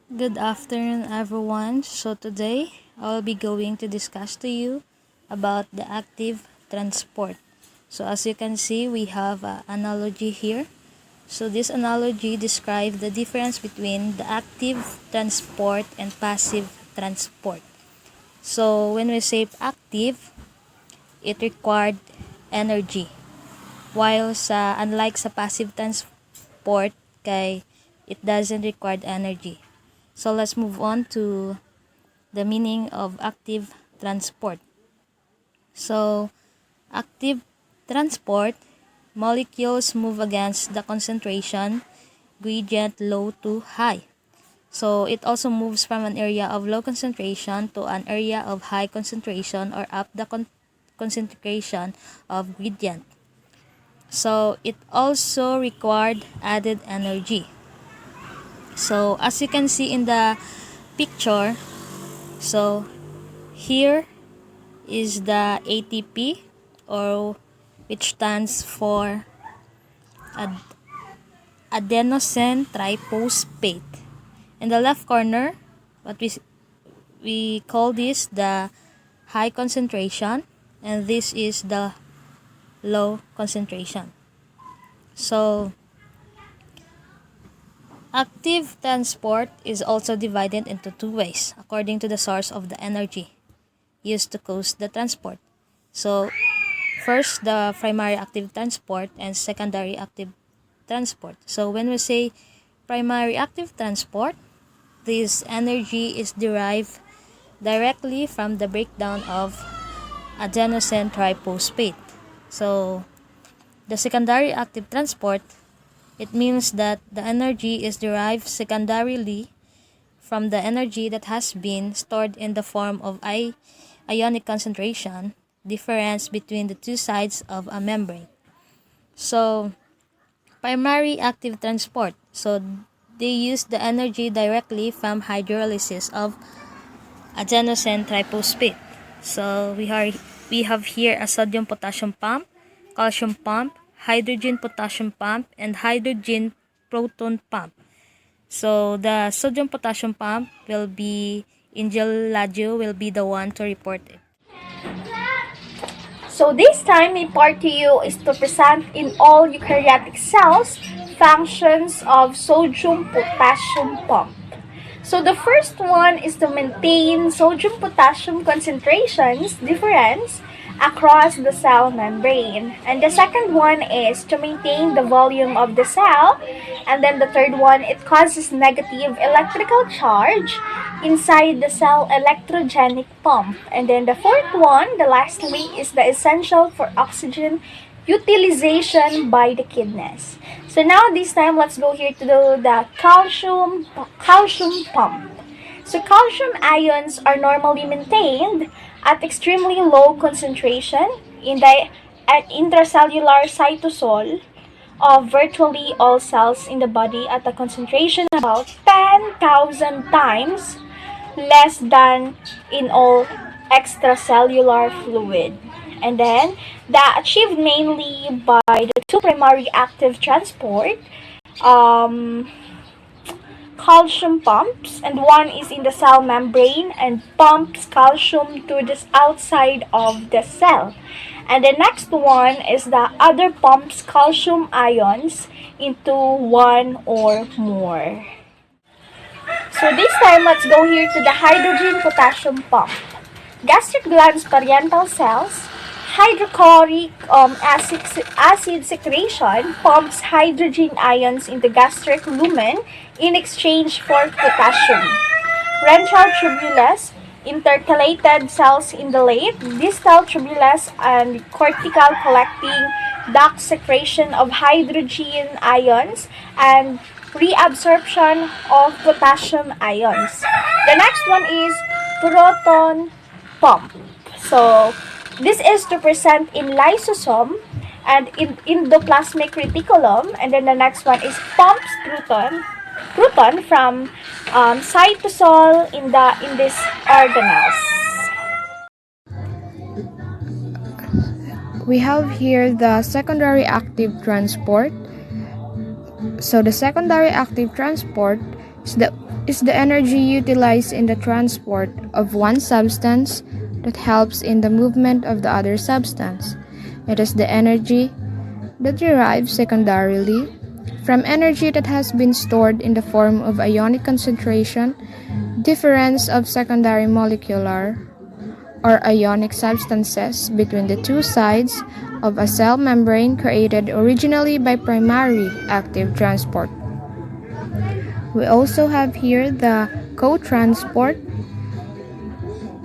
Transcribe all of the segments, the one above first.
Good afternoon, everyone. So today I will be going to discuss to you about the active transport. So as you can see, we have an analogy here. So this analogy describes the difference between the active transport and passive transport. So when we say active, it required energy. While unlike sa passive transport, it doesn't require energy. So let's move on to the meaning of active transport. So, active transport, molecules move against the concentration gradient low to high. So, it also moves from an area of low concentration to an area of high concentration or up the concentration of gradient. So, it also required added energy. So, as you can see in the picture, so here is the ATP, or which stands for adenosine triphosphate. In the left corner, what we call this the high concentration, and this is the low concentration. So active transport is also divided into two ways according to the source of the energy used to cause the transport. So first, the primary active transport and secondary active transport. So when we say primary active transport, this energy is derived directly from the breakdown of adenosine triphosphate. So the secondary active transport, it means that the energy is derived secondarily from the energy that has been stored in the form of ionic concentration difference between the two sides of a membrane. So, primary active transport. So, they use the energy directly from hydrolysis of adenosine triphosphate. So, we have here a sodium potassium pump, calcium pump, hydrogen potassium pump, and hydrogen proton pump. So, the sodium potassium pump will be Angel Ladio will be the one to report it. So this time, my part to you is to present in all eukaryotic cells functions of sodium-potassium pump. So the first one is to maintain sodium-potassium concentrations difference across the cell membrane. And the second one is to maintain the volume of the cell. And then the third one, it causes negative electrical charge inside the cell electrogenic pump. And then the fourth one, the lastly, is the essential for oxygen utilization by the kidneys. So now this time, let's go here to the calcium pump. So calcium ions are normally maintained at extremely low concentration in the intracellular cytosol of virtually all cells in the body at a concentration about 10,000 times less than in all extracellular fluid. And then, that achieved mainly by the two primary active transport calcium pumps, and one is in the cell membrane and pumps calcium to the outside of the cell. And the next one is the other pumps calcium ions into one or more. So this time, let's go here to the hydrogen potassium pump. Gastric glands parietal cells, hydrochloric acid secretion pumps hydrogen ions into gastric lumen in exchange for potassium. Ventral tubulus, intercalated cells in the late, distal tubulus, and cortical collecting duct secretion of hydrogen ions and reabsorption of potassium ions. The next one is proton pump. So this is to present in lysosome and in endoplasmic reticulum, and then the next one is pumps proton from cytosol in these organelles. We have here the secondary active transport. So the secondary active transport is the, is the energy utilized in the transport of one substance that helps in the movement of the other substance. It is the energy that derives secondarily from energy that has been stored in the form of ionic concentration, difference of secondary molecular or ionic substances between the two sides of a cell membrane created originally by primary active transport. We also have here the co-transport,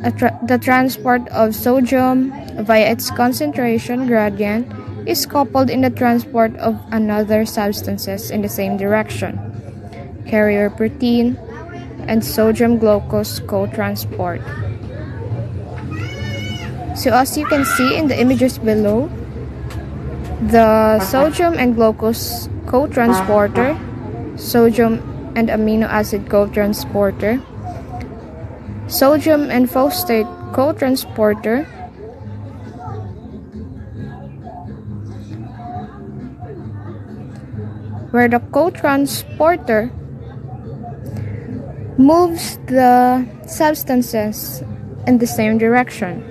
the transport of sodium via its concentration gradient is coupled in the transport of another substances in the same direction. Carrier protein and sodium glucose co-transport. So as you can see in the images below, the sodium and glucose co-transporter, sodium and amino acid co-transporter, sodium and phosphate co-transporter, where the co-transporter moves the substances in the same direction.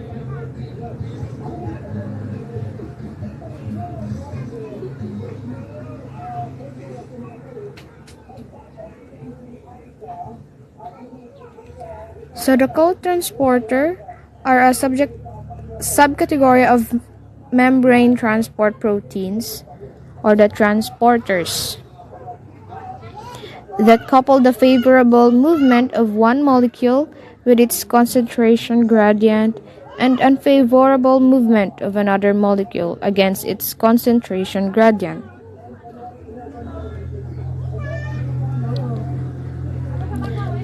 So the co-transporter are a subcategory of membrane transport proteins, or the transporters, that couple the favorable movement of one molecule with its concentration gradient and unfavorable movement of another molecule against its concentration gradient.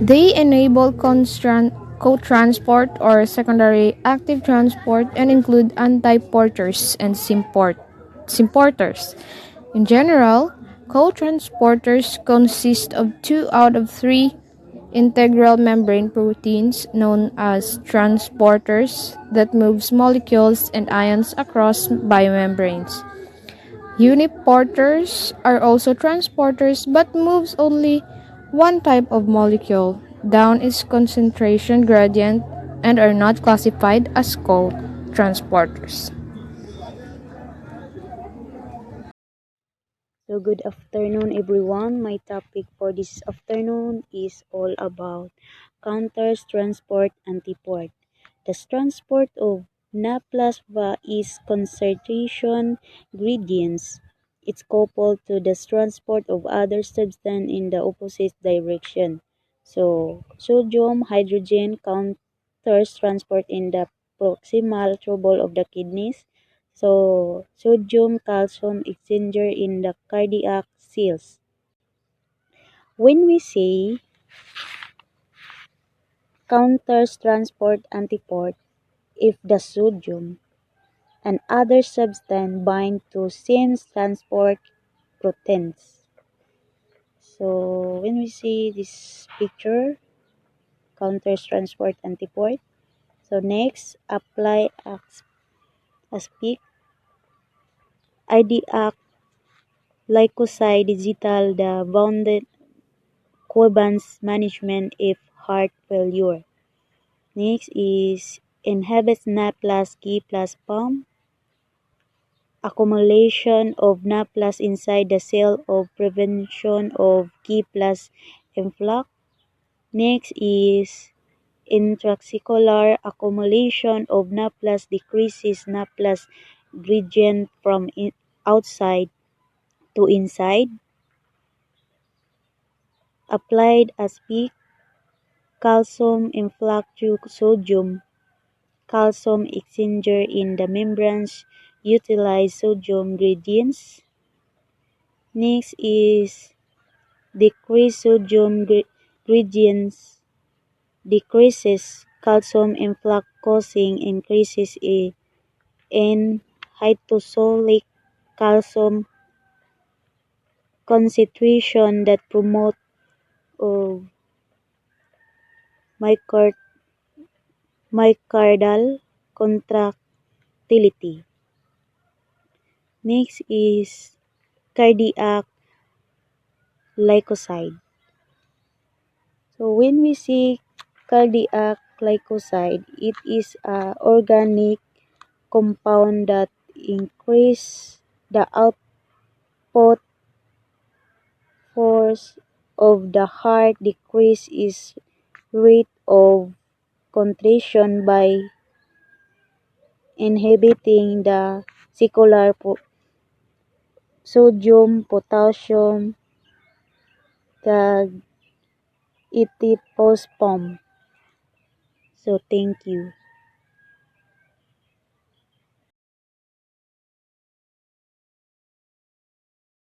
They enable co-transport or secondary active transport and include antiporters and symporters. In general, co-transporters consist of 2 out of 3 integral membrane proteins known as transporters that moves molecules and ions across biomembranes. Uniporters are also transporters but moves only one type of molecule down its concentration gradient and are not classified as co-transporters. So good afternoon everyone. My topic for this afternoon is all about counters transport antiport. The transport of naplasma is concentration gradients. It's coupled to the transport of other substance in the opposite direction. So sodium hydrogen counters transport in the proximal tubule of the kidneys. So sodium calcium exchanger in the cardiac cells. When we say counters transport antiport, if the sodium and other substance bind to same transport proteins. So when we see this picture, counters transport antiport. So next, apply aspect, IDAC glycoside digital the bounded Coban's management if heart failure. Next is inhibits Na plus K plus pump accumulation of Na plus inside the cell of prevention of K plus influx. Next is intracellular accumulation of Na plus decreases Na plus gradient from outside to inside. Applied as peak calcium influx to sodium calcium exchanger in the membranes utilize sodium gradients. Next is decrease sodium gradients decreases calcium influx causing increases in cytosolic calcium concentration that promote of myocardial contractility. Next is cardiac glycoside. So when we see cardiac glycoside, it is a organic compound that increase the output force of the heart, decrease its rate of contraction by inhibiting the circular sodium potassium cagitiphosphamide. So thank you.